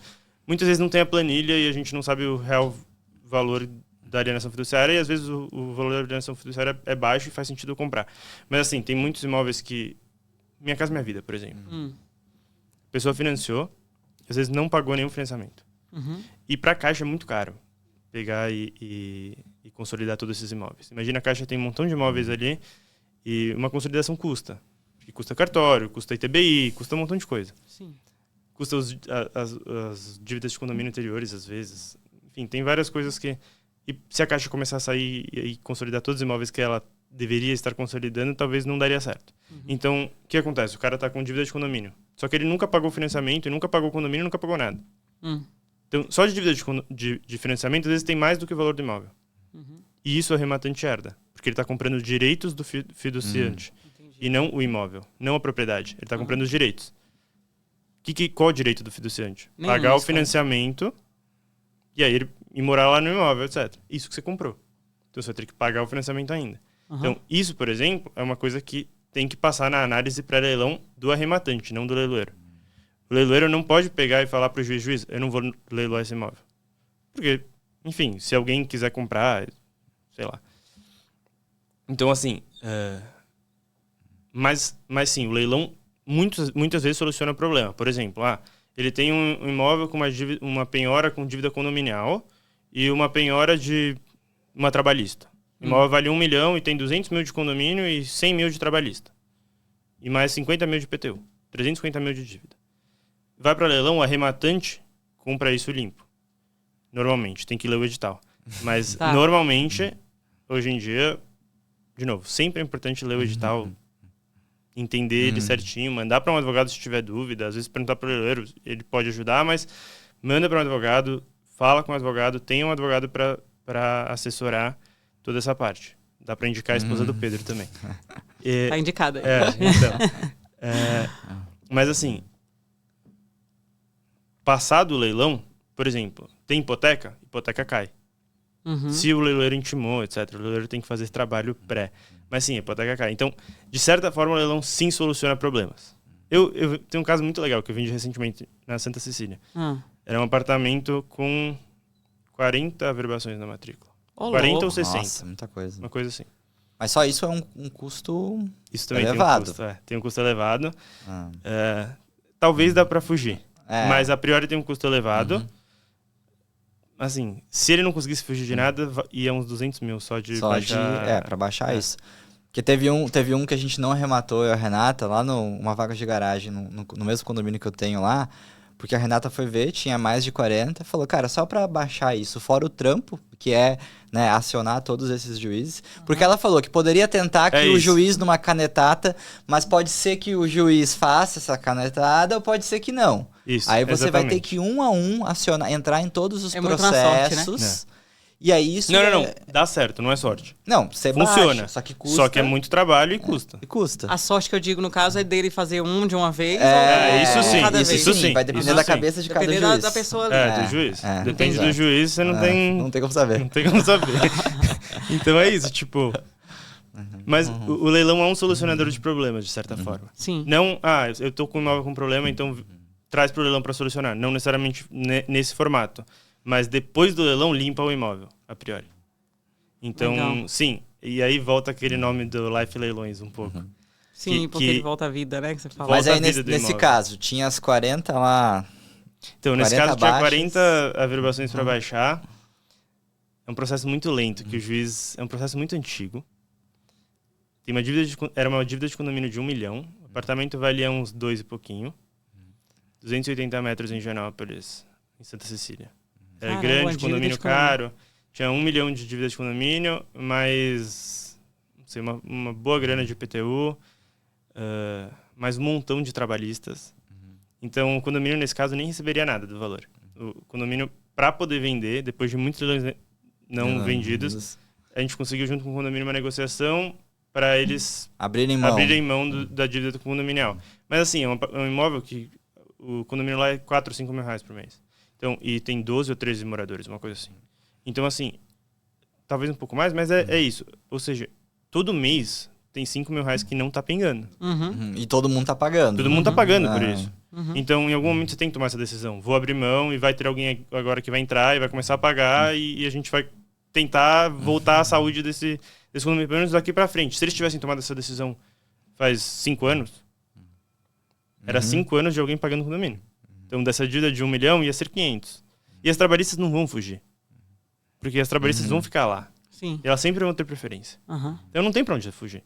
S3: Muitas vezes não tem a planilha e a gente não sabe o real valor da alienação fiduciária e às vezes o valor da alienação fiduciária é baixo e faz sentido comprar. Mas assim, tem muitos imóveis que... Minha Casa Minha Vida, por exemplo. A pessoa financiou, às vezes não pagou nenhum financiamento. E para a Caixa é muito caro pegar e consolidar todos esses imóveis. Imagina, a Caixa tem um montão de imóveis ali e uma consolidação custa. E custa cartório, custa ITBI, custa um montão de coisa.
S2: Sim.
S3: Custa as dívidas de condomínio anteriores, às vezes. Enfim, tem várias coisas que... E se a Caixa começar a sair e consolidar todos os imóveis que ela deveria estar consolidando, talvez não daria certo. Então, o que acontece? O cara está com dívida de condomínio. Só que ele nunca pagou o financiamento, nunca pagou o condomínio, nunca pagou nada. Então, só de dívida de financiamento, às vezes tem mais do que o valor do imóvel. E isso o arrematante herda. Porque ele está comprando os direitos do fiduciante. E não o imóvel, não a propriedade. Ele está comprando os direitos. Qual é o direito do fiduciante?
S2: Nenhum,
S3: Pagar o
S2: isso,
S3: financiamento e aí e morar lá no imóvel, etc. Isso que você comprou. Então você vai ter que pagar o financiamento ainda. Então, isso, por exemplo, é uma coisa que tem que passar na análise pré-leilão do arrematante, não do leiloeiro. O leiloeiro não pode pegar e falar para o juiz, eu não vou leiloar esse imóvel. Porque, enfim, se alguém quiser comprar, sei lá. Então, assim... Mas sim, o leilão muitas vezes soluciona o problema. Por exemplo, ele tem um imóvel com uma penhora com dívida condominial e uma penhora de uma trabalhista. O imóvel vale 1 milhão e tem 200 mil de condomínio e 100 mil de trabalhista. E mais 50 mil de PTU. 350 mil de dívida. Vai para leilão, o arrematante compra isso limpo. Normalmente, tem que ler o edital. Mas, normalmente, hoje em dia, de novo, sempre é importante ler o edital, entender ele certinho, mandar para um advogado se tiver dúvida, às vezes perguntar para o leiloeiro, ele pode ajudar, mas manda para um advogado, fala com o advogado, tem um advogado para assessorar toda essa parte. Dá para indicar a esposa do Pedro também.
S2: Tá indicada aí.
S3: Mas assim, passado o leilão, por exemplo, tem hipoteca cai. Se o leiloeiro intimou, etc., o leiloeiro tem que fazer esse trabalho pré. Mas sim, a hipoteca cai. Então, de certa forma, o leilão sim soluciona problemas. Eu tenho um caso muito legal que eu vendi recentemente na Santa Cecília. Era um apartamento com 40 averbações na matrícula. 40 ou 60.
S1: Nossa, muita coisa.
S3: Uma coisa assim.
S1: Mas só isso é um custo
S3: Isso também
S1: elevado.
S3: Tem um custo elevado. Talvez dá para fugir. Mas a priori tem um custo elevado. Assim, se ele não conseguisse fugir de nada, ia uns 200 mil só de baixar...
S1: pra baixar isso. Porque teve um que a gente não arrematou, eu e a Renata, lá numa vaga de garagem, no mesmo condomínio que eu tenho lá, porque a Renata foi ver, tinha mais de 40, falou, cara, só pra baixar isso, fora o trampo, que é, né, acionar todos esses juízes, porque ela falou que poderia tentar que o juiz numa canetada, mas pode ser que o juiz faça essa canetada ou pode ser que não.
S3: Isso,
S1: aí você
S3: exatamente.
S1: vai ter que um a um acionar, entrar em todos os
S2: muito na sorte, né?
S1: processos. E aí isso
S3: Não. Dá certo, não é sorte.
S1: Não, você
S3: funciona.
S1: baixa, só que custa.
S3: Só que é muito trabalho e custa.
S1: E custa.
S2: A sorte que eu digo, no caso, é dele fazer um de uma vez
S3: isso sim,
S2: cada
S3: isso
S2: vez.
S3: sim.
S1: Vai depender
S3: Isso
S1: da
S3: sim.
S1: cabeça de cada
S2: Depender
S1: juiz.
S2: da pessoa ali.
S3: Do juiz. Depende
S1: exato.
S3: do juiz, você não tem...
S1: Não tem como saber.
S3: Não tem como saber. Então é isso, tipo... Mas o leilão é um solucionador de problemas, de certa forma.
S2: Sim.
S3: Não, eu tô com um imóvel com problema, então traz pro leilão para solucionar. Não necessariamente nesse formato. Mas depois do leilão, limpa o imóvel, a priori. Então,
S2: Legal.
S3: sim. E aí volta aquele nome do Life Leilões um pouco.
S2: Sim, porque ele volta à vida, né? Que você fala.
S1: Mas
S3: Volta
S1: aí
S3: a vida do
S1: nesse
S3: imóvel.
S1: caso, tinha as 40 lá.
S3: Então, nesse
S1: 40
S3: caso, tinha
S1: baixas.
S3: 40 averbações para baixar. É um processo muito lento, que o juiz... É um processo muito antigo. Tem uma dívida era uma dívida de condomínio de 1 milhão. O apartamento valia uns 2 e pouquinho. 280 metros em Higienópolis, em Santa Cecília. grande, condomínio caro. Tinha 1 milhão de dívidas de condomínio, mais não sei, uma boa grana de IPTU, mais um montão de trabalhistas. Então, o condomínio, nesse caso, nem receberia nada do valor. O condomínio, para poder vender, depois de muitos leilões não vendidos, a gente conseguiu, junto com o condomínio, uma negociação para eles abrirem mão da dívida condominial. Mas, assim, é um imóvel que o condomínio lá é 4, 5 mil reais por mês. Então, e tem 12 ou 13 moradores, uma coisa assim. Então, assim, talvez um pouco mais, mas é isso. Ou seja, todo mês tem 5 mil reais que não tá pingando.
S1: E todo mundo tá pagando.
S3: Todo mundo tá pagando por isso. Então, em algum momento você tem que tomar essa decisão. Vou abrir mão e vai ter alguém agora que vai entrar e vai começar a pagar e a gente vai tentar voltar à saúde desse condomínio, pelo menos daqui pra frente. Se eles tivessem tomado essa decisão faz 5 anos, era 5 anos de alguém pagando o condomínio. Então, dessa dívida de 1 milhão ia ser 500. E as trabalhistas não vão fugir. Porque as trabalhistas vão ficar lá.
S2: Sim.
S3: E elas sempre vão ter preferência. Então, não tem pra onde fugir.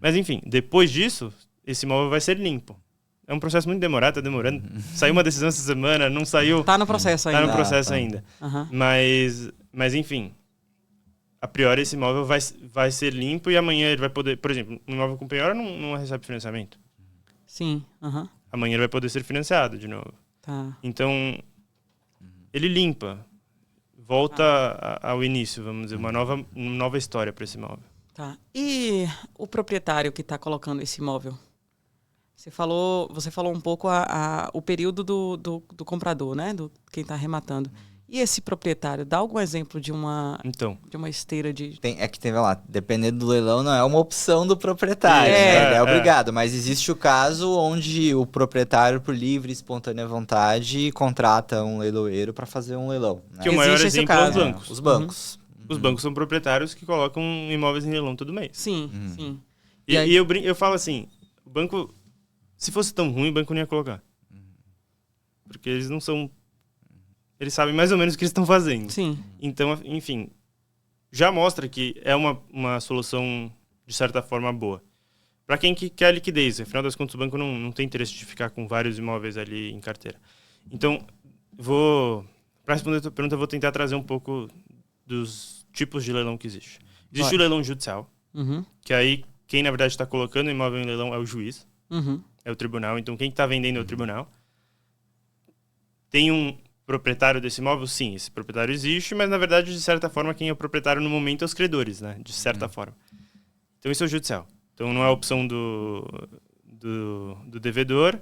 S3: Mas, enfim, depois disso, esse imóvel vai ser limpo. É um processo muito demorado, tá demorando. Saiu uma decisão essa semana, não saiu.
S2: Tá no processo ainda.
S3: Tá no processo ainda. Mas, enfim, a priori esse imóvel vai ser limpo e amanhã ele vai poder... Por exemplo, um imóvel com penhora não recebe financiamento.
S2: Sim.
S3: Amanhã ele vai poder ser financiado de novo.
S2: Tá.
S3: Então, ele limpa. Volta ao início, vamos dizer, uma nova história para esse imóvel.
S2: Tá. E o proprietário que está colocando esse imóvel? Você falou um pouco o período do comprador, né? Do quem está arrematando. E esse proprietário, dá algum exemplo de uma esteira de...
S1: Vai lá, dependendo do leilão, não é uma opção do proprietário, né? Ele é obrigado, mas existe o caso onde o proprietário, por livre e espontânea vontade, contrata um leiloeiro para fazer um leilão. Né?
S3: Que o maior exemplo é os bancos.
S1: Os bancos.
S3: Os bancos são proprietários que colocam imóveis em leilão todo mês.
S2: Sim.
S3: E eu falo assim, o banco, se fosse tão ruim, o banco não ia colocar. Porque eles não são... Eles sabem mais ou menos o que eles estão fazendo.
S2: Sim.
S3: Então, enfim, já mostra que é uma solução, de certa forma, boa. Para quem quer liquidez, afinal das contas, o banco não tem interesse de ficar com vários imóveis ali em carteira. Então, para responder a tua pergunta, eu vou tentar trazer um pouco dos tipos de leilão que existe. Existe o leilão judicial, que aí quem, na verdade, está colocando o imóvel em leilão é o juiz, é o tribunal. Então, quem está vendendo é o tribunal. Tem um proprietário desse imóvel? Sim, esse proprietário existe, mas, na verdade, de certa forma, quem é o proprietário no momento é os credores, né? De certa forma. Então, isso é o judicial. Então, não é a opção do devedor,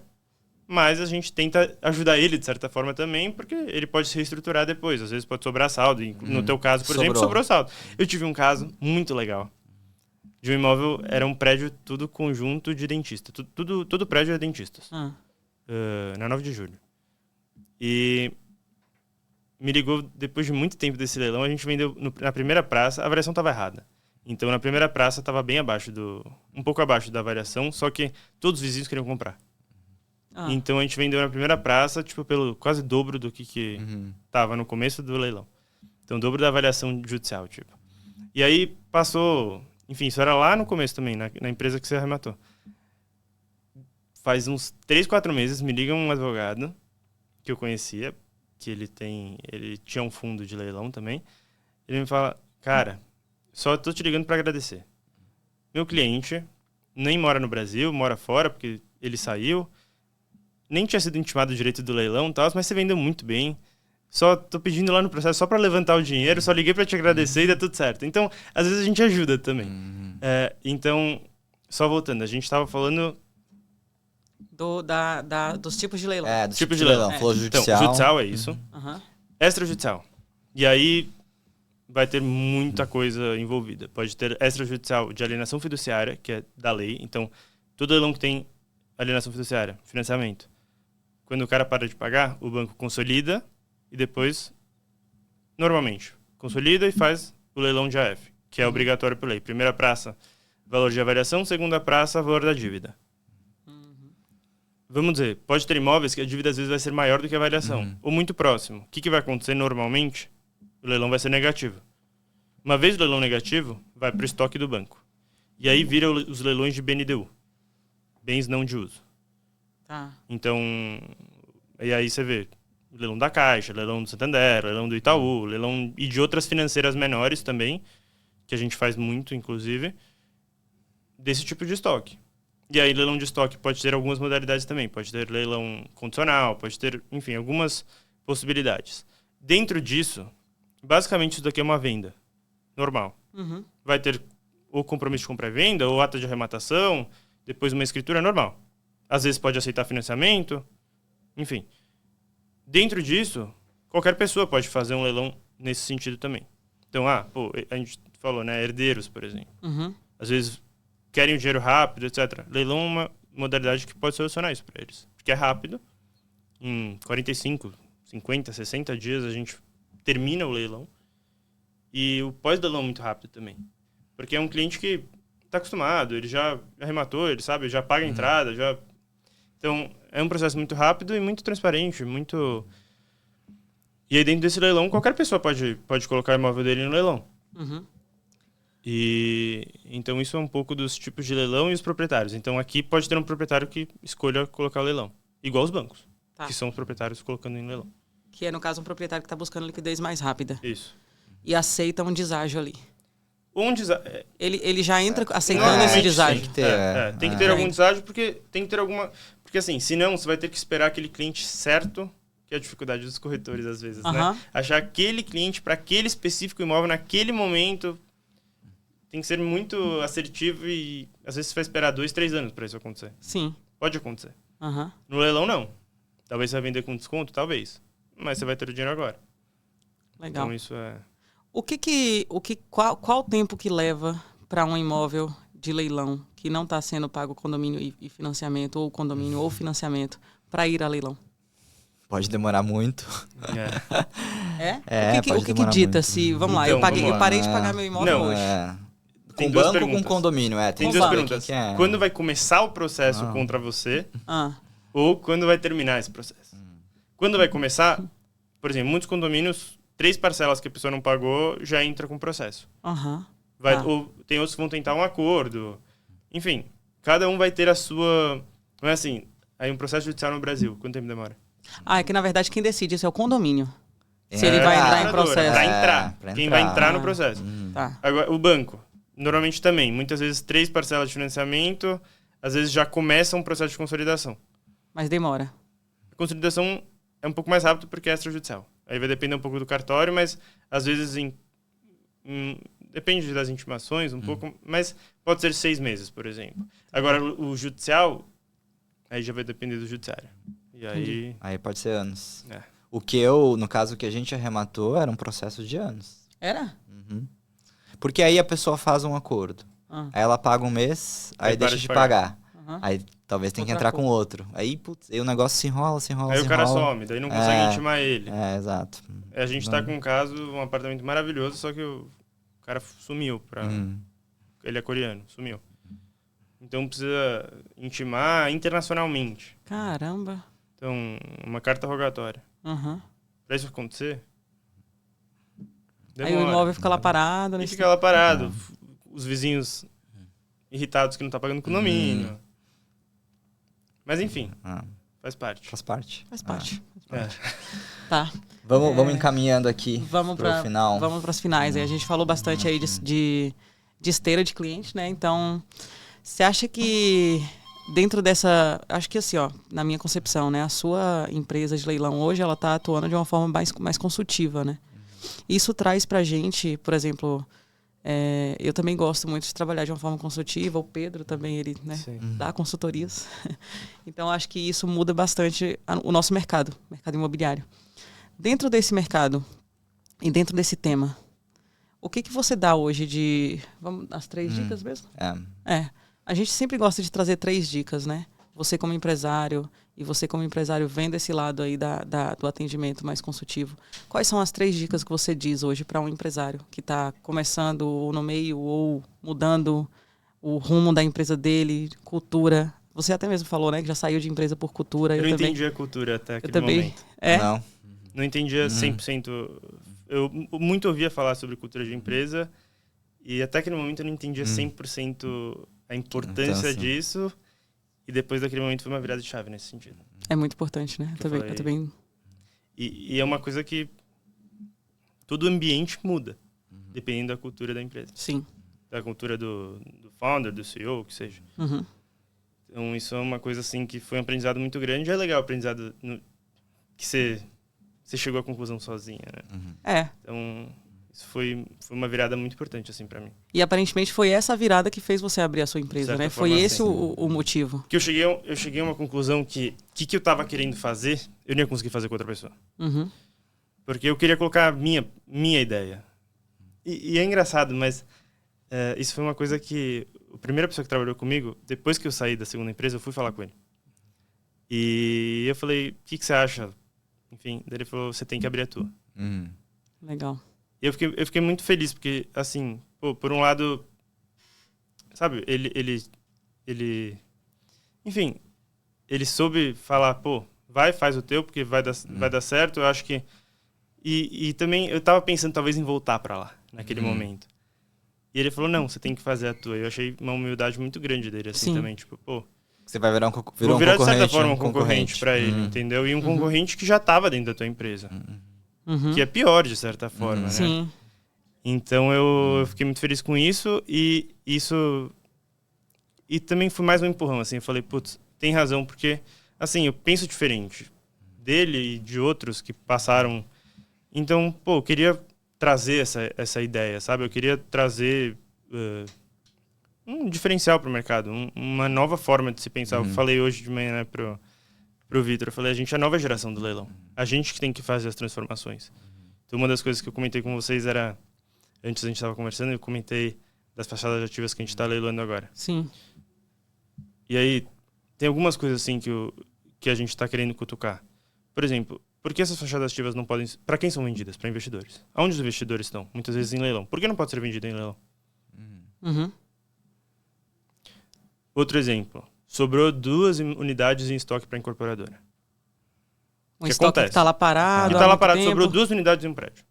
S3: mas a gente tenta ajudar ele, de certa forma, também, porque ele pode se reestruturar depois. Às vezes pode sobrar saldo. No teu caso, por exemplo, sobrou saldo. Eu tive um caso muito legal. De um imóvel, era um prédio tudo conjunto de dentista. Todo prédio é dentistas. Na 9 de julho. E me ligou, depois de muito tempo desse leilão, a gente vendeu na primeira praça, a avaliação estava errada. Então, na primeira praça, estava bem abaixo um pouco abaixo da avaliação, só que todos os vizinhos queriam comprar. Então, a gente vendeu na primeira praça, tipo, pelo quase dobro do que estava no começo do leilão. Então, o dobro da avaliação judicial, tipo. E aí, passou... Enfim, isso era lá no começo também, na empresa que você arrematou. Faz uns 3, 4 meses, me liga um advogado que eu conhecia, que ele tinha um fundo de leilão também. Ele me fala, cara, só tô te ligando para agradecer. Meu cliente nem mora no Brasil, mora fora, porque ele saiu. Nem tinha sido intimado o direito do leilão e tal, mas você vendeu muito bem. Só tô pedindo lá no processo só para levantar o dinheiro, só liguei para te agradecer e dá tudo certo. Então, às vezes a gente ajuda também. Então, só voltando, a gente tava falando...
S2: dos tipos de leilão.
S1: Dos tipos de leilão. Falou judicial.
S3: Então, judicial é isso. Extrajudicial. E aí vai ter muita coisa envolvida. Pode ter extrajudicial de alienação fiduciária, que é da lei. Então, todo leilão que tem alienação fiduciária, financiamento. Quando o cara para de pagar, o banco consolida e depois, normalmente, consolida e faz o leilão de AF, que é obrigatório por lei. Primeira praça, valor de avaliação. Segunda praça, valor da dívida. Vamos dizer, pode ter imóveis que a dívida às vezes vai ser maior do que a avaliação, ou muito próximo. O que vai acontecer normalmente? O leilão vai ser negativo. Uma vez o leilão negativo, vai para o estoque do banco. E aí vira os leilões de BNDU, bens não de uso.
S2: Tá.
S3: Então, e aí você vê, leilão da Caixa, leilão do Santander, leilão do Itaú, leilão e de outras financeiras menores também, que a gente faz muito, inclusive, desse tipo de estoque. E aí, leilão de estoque pode ter algumas modalidades também. Pode ter leilão condicional, pode ter, enfim, algumas possibilidades. Dentro disso, basicamente isso daqui é uma venda normal.
S2: Uhum.
S3: Vai ter ou compromisso de compra e venda, ou ata de arrematação, depois uma escritura normal. Às vezes pode aceitar financiamento, enfim. Dentro disso, qualquer pessoa pode fazer um leilão nesse sentido também. Então, a gente falou, né, herdeiros, por exemplo.
S2: Uhum.
S3: Às vezes querem o dinheiro rápido, etc. Leilão é uma modalidade que pode solucionar isso para eles. Porque é rápido, em 45, 50, 60 dias a gente termina o leilão. E o pós-leilão é muito rápido também. Porque é um cliente que está acostumado, ele já arrematou, ele sabe, já paga a entrada, já... Então, é um processo muito rápido e muito transparente, muito... E aí, dentro desse leilão, qualquer pessoa pode colocar o imóvel dele no leilão.
S2: Uhum.
S3: E então, isso é um pouco dos tipos de leilão e os proprietários. Então, aqui pode ter um proprietário que escolha colocar o leilão. Igual os bancos, que são os proprietários colocando em leilão.
S2: Que é, no caso, um proprietário que está buscando liquidez mais rápida.
S3: Isso.
S2: E aceita um deságio ali.
S3: Ele
S2: já entra aceitando esse deságio.
S3: Tem que ter algum deságio, porque tem que ter alguma... Porque assim, senão você vai ter que esperar aquele cliente certo, que é a dificuldade dos corretores às vezes, né? Achar aquele cliente para aquele específico imóvel naquele momento. Tem que ser muito assertivo e às vezes você vai esperar 2, 3 anos para isso acontecer.
S2: Sim.
S3: Pode acontecer.
S2: Uhum.
S3: No leilão, não. Talvez você vai vender com desconto, talvez. Mas você vai ter o dinheiro agora.
S2: Legal.
S3: Então isso é...
S2: Qual o tempo que leva para um imóvel de leilão que não está sendo pago condomínio e financiamento, ou condomínio ou financiamento, para ir a leilão?
S1: Pode demorar muito.
S2: O que dita muito. Se... Vamos lá, então, eu parei de pagar meu imóvel hoje.
S1: Com banco ou com condomínio?
S3: Tem duas perguntas. Quando vai começar o processo contra você ou quando vai terminar esse processo? Quando vai começar, por exemplo, muitos condomínios, 3 parcelas que a pessoa não pagou já entra com o processo. Ou tem outros que vão tentar um acordo. Enfim, cada um vai ter a sua... Não é assim, aí um processo judicial no Brasil, quanto tempo demora?
S2: É que na verdade quem decide isso é o condomínio. Se ele vai entrar em processo.
S3: Pra entrar. Quem vai entrar no processo.
S2: Tá.
S3: Agora, o banco, normalmente também. Muitas vezes 3 parcelas de financiamento, às vezes já começa um processo de consolidação.
S2: Mas demora.
S3: A consolidação é um pouco mais rápido porque é extrajudicial. Aí vai depender um pouco do cartório, mas às vezes depende das intimações um pouco, mas pode ser 6 meses, por exemplo. Agora, o judicial, aí já vai depender do judiciário. E
S1: aí pode ser anos. O que no caso que a gente arrematou, era um processo de anos.
S2: Era?
S1: Uhum. Porque aí a pessoa faz um acordo. Aí ela paga um mês, aí deixa de pagar. Aí talvez tenha que entrar com outro. Aí, putz, aí o negócio se enrola.
S3: Aí o cara some, daí não consegue intimar ele.
S1: Exato.
S3: A gente tá com um caso, um apartamento maravilhoso, só que o cara sumiu. Ele é coreano, sumiu. Então precisa intimar internacionalmente.
S2: Caramba.
S3: Então, uma carta rogatória. Pra isso acontecer, demora.
S2: Aí o imóvel fica lá parado.
S3: E fica lá parado. Os vizinhos irritados que não tá pagando condomínio. Mas enfim, faz parte.
S1: Faz parte.
S2: Tá.
S1: Vamos encaminhando aqui pro final.
S2: Vamos para as finais. A gente falou bastante aí de esteira de cliente, né? Então, você acha que dentro dessa... Acho que assim, na minha concepção, né? A sua empresa de leilão hoje, ela tá atuando de uma forma mais consultiva, né? Isso traz pra gente, por exemplo... eu também gosto muito de trabalhar de uma forma consultiva. O Pedro também, ele dá consultorias. Então, acho que isso muda bastante o nosso mercado imobiliário. Dentro desse mercado e dentro desse tema, o que você dá hoje de... Vamos as 3 dicas mesmo? A gente sempre gosta de trazer 3 dicas, né? Você como empresário e você como empresário vendo esse lado aí do atendimento mais consultivo. Quais são as 3 dicas que você diz hoje para um empresário que está começando ou no meio ou mudando o rumo da empresa dele, cultura? Você até mesmo falou, né, que já saiu de empresa por cultura.
S3: Eu não entendi a cultura até aquele momento. Não entendia 100%. Eu muito ouvia falar sobre cultura de empresa e até aquele momento eu não entendia 100% a importância disso. E depois daquele momento foi uma virada de chave nesse sentido.
S2: É muito importante, né? Eu também.
S3: E é uma coisa que todo ambiente muda, dependendo da cultura da empresa.
S2: Sim.
S3: Da cultura do founder, do CEO, o que seja.
S2: Uhum.
S3: Então, isso é uma coisa assim que foi um aprendizado muito grande. É legal o aprendizado que você chegou à conclusão sozinha, né? Então, isso foi uma virada muito importante, assim, para mim.
S2: E aparentemente foi essa virada que fez você abrir a sua empresa, né? Foi esse o motivo.
S3: Que eu cheguei a uma conclusão que eu tava querendo fazer, eu não ia conseguir fazer com outra pessoa.
S2: Uhum.
S3: Porque eu queria colocar a minha ideia. E é engraçado, mas isso foi uma coisa que a primeira pessoa que trabalhou comigo, depois que eu saí da segunda empresa, eu fui falar com ele. E eu falei, o que você acha? Enfim, daí ele falou, você tem que abrir a tua.
S2: Legal.
S3: E eu fiquei muito feliz, porque, assim, pô, por um lado, sabe, enfim, ele soube falar, pô, faz o teu, porque vai dar certo. Eu acho que... E também eu tava pensando, talvez, em voltar pra lá, naquele momento. E ele falou, não, você tem que fazer a tua. Eu achei uma humildade muito grande dele, assim, também, tipo, pô...
S1: Você vai virar
S3: vou virar, de certa forma, um concorrente pra ele, entendeu? E um concorrente que já tava dentro da tua empresa. Que é pior, de certa forma, né?
S2: Sim.
S3: Então, eu fiquei muito feliz com isso. E também foi mais um empurrão, assim. Eu falei, putz, tem razão, porque, assim, eu penso diferente dele e de outros que passaram. Então, pô, eu queria trazer essa ideia, sabe? Eu queria trazer um diferencial para o mercado, uma nova forma de se pensar. Eu falei hoje de manhã, né, pro Vitor, eu falei, a gente é a nova geração do leilão. A gente que tem que fazer as transformações. Então, uma das coisas que eu comentei com vocês era, antes a gente estava conversando, eu comentei das fachadas ativas que a gente está leilando agora.
S2: Sim.
S3: E aí, tem algumas coisas assim que a gente está querendo cutucar. Por exemplo, por que essas fachadas ativas não podem... Para quem são vendidas? Para investidores. Aonde os investidores estão? Muitas vezes em leilão. Por que não pode ser vendida em leilão? Outro exemplo. Sobrou 2 unidades em estoque para a incorporadora.
S2: Um estoque que está lá parado.
S3: Que está lá parado, sobrou 2 unidades em um prédio.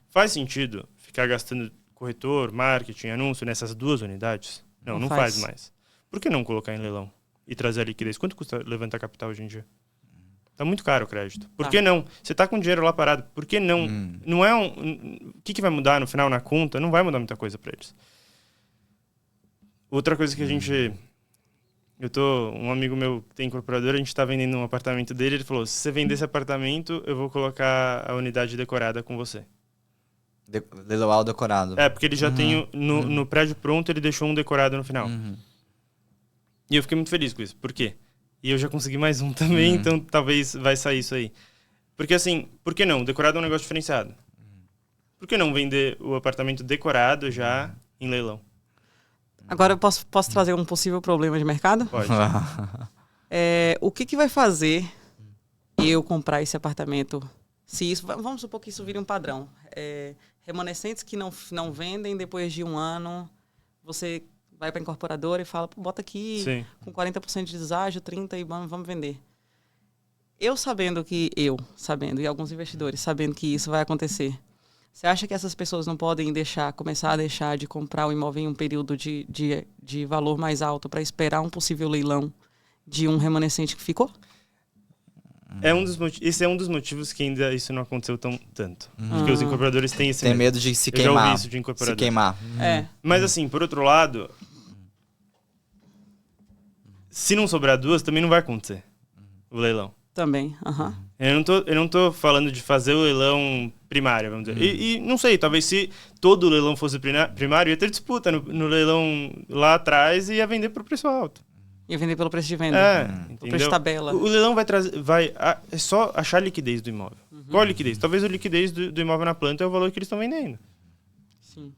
S2: Faz
S3: sentido ficar gastando corretor, marketing, anúncio nessas 2 unidades? Não faz mais. Por que não colocar em leilão e trazer a liquidez? Quanto custa levantar capital hoje em dia? Tá muito caro o crédito. Por que não? Você tá com o dinheiro lá parado. Por que não? Não é o que vai mudar no final na conta? Não vai mudar muita coisa para eles. Outra coisa que a gente... Um amigo meu que tem incorporadora, a gente tá vendendo um apartamento dele, ele falou, se você vender esse apartamento, eu vou colocar a unidade decorada com você.
S1: Leiloar o decorado.
S3: Porque ele já tem, no prédio pronto, ele deixou um decorado no final. E eu fiquei muito feliz com isso. Por quê? E eu já consegui mais um também, então talvez vai sair isso aí. Porque assim, por que não? Decorado é um negócio diferenciado. Por que não vender o apartamento decorado já em leilão?
S2: Agora eu posso trazer um possível problema de mercado?
S3: Pode.
S2: O que vai fazer eu comprar esse apartamento? Se isso, vamos supor que isso vire um padrão. Remanescentes que não vendem depois de um ano, você vai para a incorporadora e fala, bota aqui com 40% de deságio, 30% e vamos vender. Eu sabendo, e alguns investidores sabendo que isso vai acontecer, você acha que essas pessoas não podem começar a deixar de comprar o imóvel em um período de valor mais alto para esperar um possível leilão de um remanescente que ficou?
S3: Esse é um dos motivos que ainda isso não aconteceu tanto. Porque os incorporadores têm esse
S1: medo de se queimar.
S3: Eu já ouvi isso de incorporador.
S1: Se queimar.
S3: Mas assim, por outro lado, se não sobrar 2, também não vai acontecer o leilão.
S2: Também,
S3: Eu não tô falando de fazer o leilão primário, vamos dizer. E não sei, talvez se todo o leilão fosse primário, ia ter disputa no leilão lá atrás e ia vender por preço alto.
S2: Ia vender pelo preço de venda. Pelo preço de tabela.
S3: O leilão vai trazer... é só achar a liquidez do imóvel. Qual a liquidez? Talvez a liquidez do imóvel na planta é o valor que eles estão vendendo.
S2: Sim.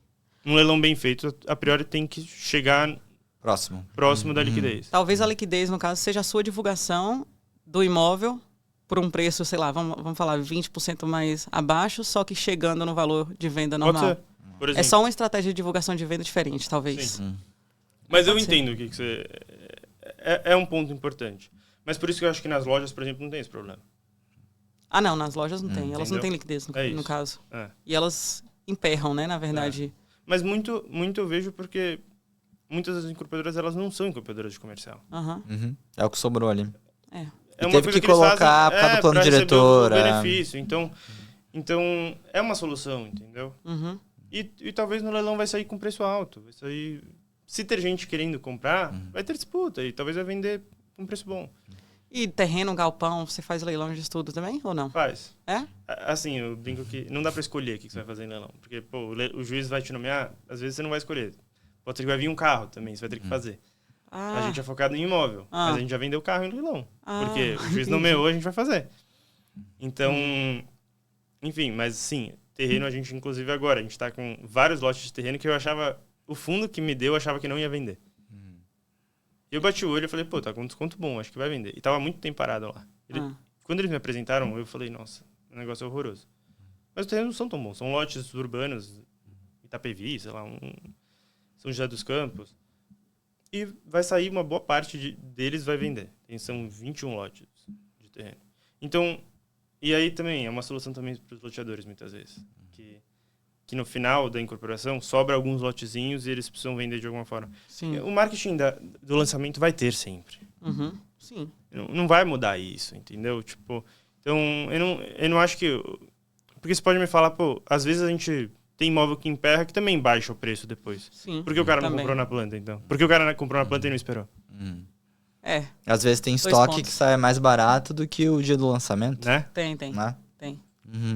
S3: Um leilão bem feito, a priori, tem que chegar... Próximo da liquidez.
S2: Talvez a liquidez, no caso, seja a sua divulgação do imóvel por um preço, sei lá, vamos falar 20% mais abaixo, só que chegando no valor de venda normal.
S3: Pode ser, por exemplo.
S2: É só uma estratégia de divulgação de venda diferente, talvez.
S3: Sim. Mas eu entendo que você... É um ponto importante. Mas por isso que eu acho que nas lojas, por exemplo, não tem esse problema.
S2: Não, nas lojas não tem. Elas não têm liquidez, no caso. E elas emperram, né, na verdade.
S3: Mas muito eu vejo porque muitas das incorporadoras, elas não são incorporadoras de comercial.
S1: É o que sobrou ali.
S3: é uma
S1: teve
S3: coisa
S1: que
S3: eles
S1: colocar
S3: fazem,
S1: por causa do plano diretor.
S3: O benefício. Então, é uma solução, entendeu?
S2: Uhum.
S3: E talvez no leilão vai sair com preço alto. Vai sair... Se ter gente querendo comprar, vai ter disputa. E talvez vai vender com preço bom.
S2: E terreno, galpão, você faz leilão de estudo também ou não?
S3: Faz.
S2: É?
S3: Assim, eu brinco que não dá pra escolher o que você vai fazer em leilão. Porque, pô, o juiz vai te nomear, às vezes você não vai escolher. Pode ser que vai vir um carro também, você vai ter que fazer.
S2: Ah.
S3: A gente é focado em imóvel, mas a gente já vendeu o carro em leilão. Porque o juiz
S2: entendi.
S3: nomeou, a gente vai fazer. Então, enfim, mas sim, terreno a gente, inclusive agora, a gente tá com vários lotes de terreno que eu achava, o fundo que me deu, eu achava que não ia vender. E eu bati o olho e falei, pô, tá com desconto bom, acho que vai vender. E tava muito tempo parado lá. Quando eles me apresentaram, eu falei, nossa, o negócio é horroroso. Mas os terrenos não são tão bons, são lotes urbanos, Itapevi, sei lá, São José dos Campos. E vai sair uma boa parte deles vai vender. São 21 lotes de terreno. Então, e aí também é uma solução também para os loteadores, muitas vezes. Que no final da incorporação sobra alguns lotezinhos e eles precisam vender de alguma forma.
S2: Sim.
S3: O marketing do lançamento vai ter sempre.
S2: Uhum. Sim.
S3: Não vai mudar isso, entendeu? Tipo, então, eu não acho que... Porque você pode me falar, pô, às vezes a gente tem imóvel que emperra que também baixa o preço depois.
S2: Sim.
S3: Por que o cara não
S2: também.
S3: comprou na planta, então? Por que o cara comprou na planta e não esperou?
S2: É.
S1: Às vezes tem
S2: 2
S1: estoque
S2: pontos.
S1: que sai mais barato do que o dia do lançamento.
S3: Né?
S2: Tem.
S1: Né?
S2: Tem.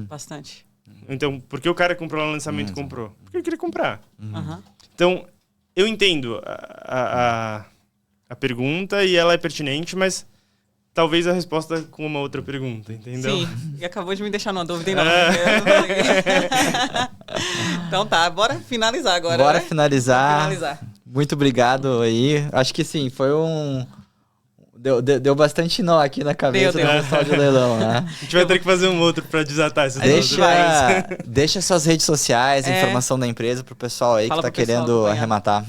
S2: Bastante.
S3: Então, por que o cara comprou no lançamento e comprou? Porque ele queria comprar.
S2: Aham.
S3: Então, eu entendo a pergunta e ela é pertinente, mas talvez a resposta com uma outra pergunta, entendeu?
S2: Sim, e acabou de me deixar numa dúvida enorme. Então tá, bora finalizar agora.
S1: Bora
S2: né?
S1: finalizar.
S2: Bora finalizar.
S1: Muito obrigado aí. Acho que sim, foi Deu bastante nó aqui na cabeça
S2: Deu.
S1: do pessoal de leilão, né?
S3: A gente vai ter que fazer um outro para desatar esses nós.
S1: Deixa suas redes sociais,
S2: É.
S1: informação da empresa pro pessoal aí
S2: Fala
S1: que tá
S2: pro pessoal
S1: querendo
S2: acompanhar.
S1: arrematar.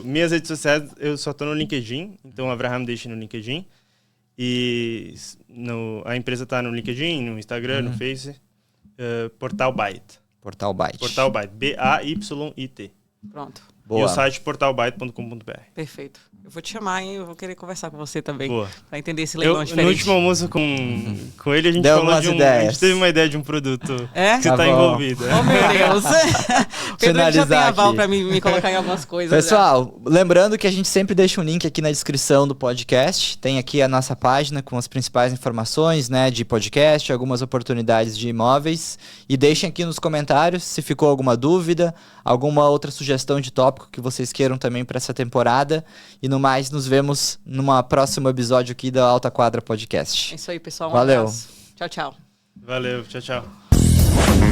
S3: Minhas redes sociais, eu só tô no LinkedIn, então Avraham Deixe no LinkedIn. E a empresa tá no LinkedIn, no Instagram, no Face. Portal Byte.
S1: Portal Byte.
S3: Portal Byte. BAYIT.
S2: Pronto,
S1: Boa.
S3: E o site portalbyte.com.br.
S2: perfeito. Eu vou te chamar, hein? Eu vou querer conversar com você também.
S3: Boa.
S2: Pra entender esse leilão
S3: No
S2: diferente.
S3: último almoço com ele, a gente
S1: Deu
S3: falou
S1: umas
S3: a
S1: ideias.
S3: gente teve uma ideia de um produto
S2: É?
S3: que você
S1: Tá
S3: tá
S1: bom.
S3: envolvido.
S2: Oh, meu Deus. Pedro já tem
S1: Finalizar
S2: aval
S1: aqui.
S2: pra me colocar em algumas coisas.
S1: Pessoal, lembrando que a gente sempre deixa um link aqui na descrição do podcast. Tem aqui a nossa página com as principais informações, né, de podcast, algumas oportunidades de imóveis. E deixem aqui nos comentários se ficou alguma dúvida, alguma outra sugestão de tópico que vocês queiram também para essa temporada. E no mais, nos vemos numa próximo episódio aqui da Alta Quadra Podcast.
S2: É isso aí, pessoal. Um
S1: Valeu.
S2: abraço. Tchau, tchau.
S3: Valeu, tchau, tchau.